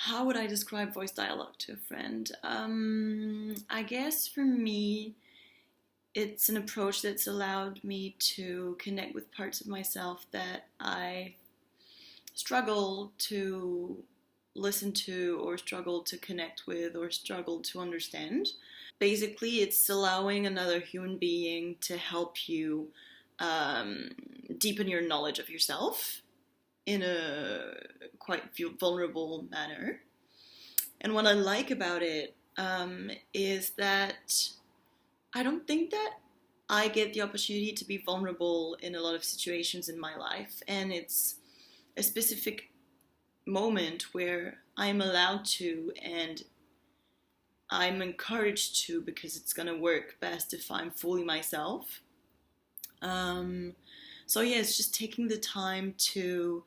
How would I describe voice dialogue to a friend? I guess for me, it's an approach that's allowed me to connect with parts of myself that I struggle to listen to, or struggle to connect with, or struggle to understand. Basically, it's allowing another human being to help you um, deepen your knowledge of yourself in a quite vulnerable manner. And what I like about it is that I don't think that I get the opportunity to be vulnerable in a lot of situations in my life. And it's a specific moment where I'm allowed to, and I'm encouraged to, because it's going to work best if I'm fully myself. Um, so, yeah, it's just taking the time to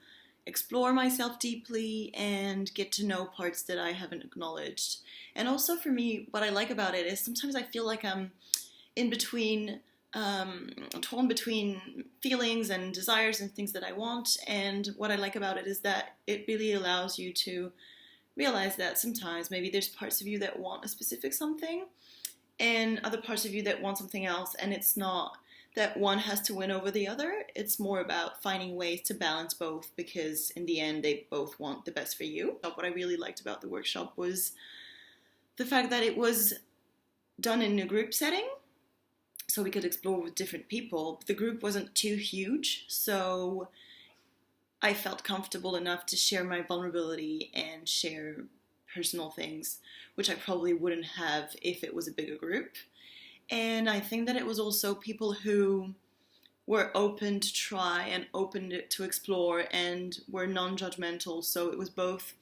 explore myself deeply and get to know parts that I haven't acknowledged. And also for me, what I like about it is sometimes I feel like I'm in between, torn between feelings and desires and things that I want. And what I like about it is that it really allows you to realize that sometimes maybe there's parts of you that want a specific something and other parts of you that want something else. And it's not that one has to win over the other. It's more about finding ways to balance both, because in the end, they both want the best for you. What I really liked about the workshop was the fact that it was done in a group setting, so we could explore with different people. The group wasn't too huge, so I felt comfortable enough to share my vulnerability and share personal things, which I probably wouldn't have if it was a bigger group. And I think that it was also people who were open to try and open to explore and were non-judgmental. So it was both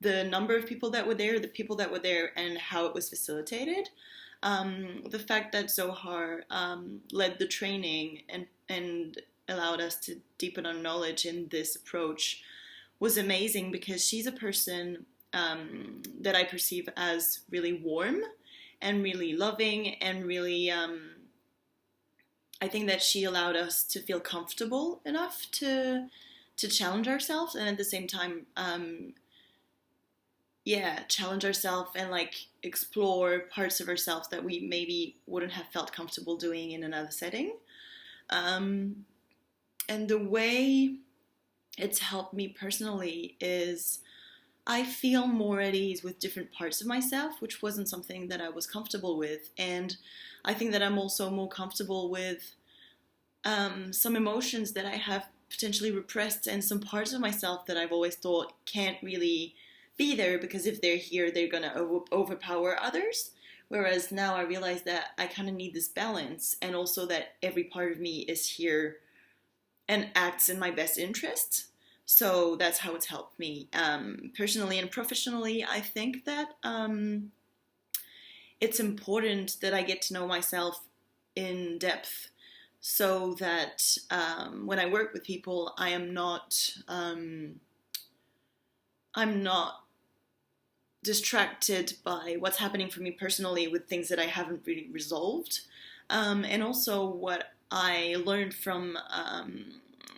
the number of people that were there, the people that were there, and how it was facilitated. The fact that Zohar led the training and allowed us to deepen our knowledge in this approach was amazing, because she's a person that I perceive as really warm and really loving, and really, I think that she allowed us to feel comfortable enough to challenge ourselves, and at the same time, challenge ourselves and like explore parts of ourselves that we maybe wouldn't have felt comfortable doing in another setting. And the way it's helped me personally is I feel more at ease with different parts of myself, which wasn't something that I was comfortable with. And I think that I'm also more comfortable with some emotions that I have potentially repressed, and some parts of myself that I've always thought can't really be there, because if they're here, they're going to overpower others. Whereas now I realize that I kind of need this balance, and also that every part of me is here and acts in my best interest. So that's how it's helped me personally and professionally. I think that it's important that I get to know myself in depth, so that when I work with people, I'm not distracted by what's happening for me personally with things that I haven't really resolved. And also what I learned from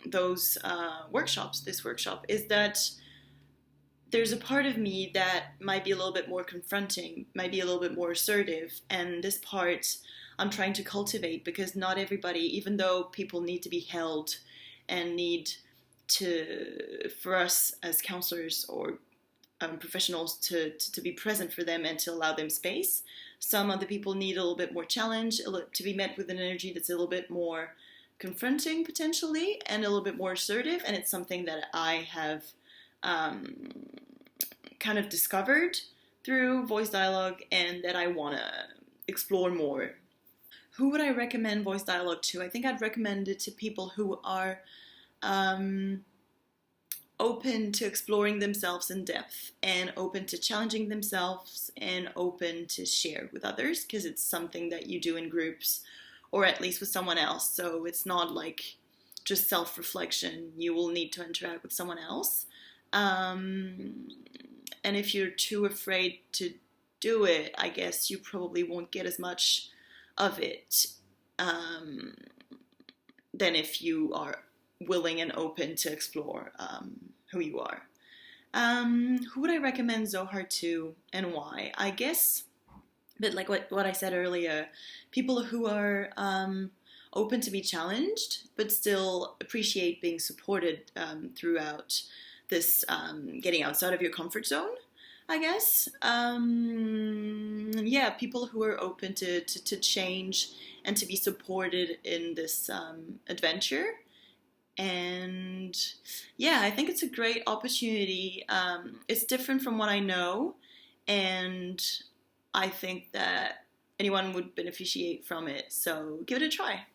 those workshops, this workshop, is that there's a part of me that might be a little bit more confronting, might be a little bit more assertive, and this part I'm trying to cultivate, because not everybody, even though people need to be held and need to, for us as counselors or professionals to be present for them and to allow them space, some other people need a little bit more challenge, to be met with an energy that's a little bit more confronting potentially, and a little bit more assertive. And it's something that I have kind of discovered through voice dialogue, and that I want to explore more. Who would I recommend voice dialogue to? I think I'd recommend it to people who are open to exploring themselves in depth, and open to challenging themselves, and open to share with others, because it's something that you do in groups, or at least with someone else. So it's not like just self-reflection. You will need to interact with someone else. And if you're too afraid to do it, I guess you probably won't get as much of it than if you are willing and open to explore who you are. Who would I recommend Zohar to and why? I guess, but like what I said earlier, people who are open to be challenged, but still appreciate being supported throughout this getting outside of your comfort zone. I guess. Yeah, people who are open to change and to be supported in this adventure. And yeah, I think it's a great opportunity. It's different from what I know, and I think that anyone would beneficiate from it. So give it a try.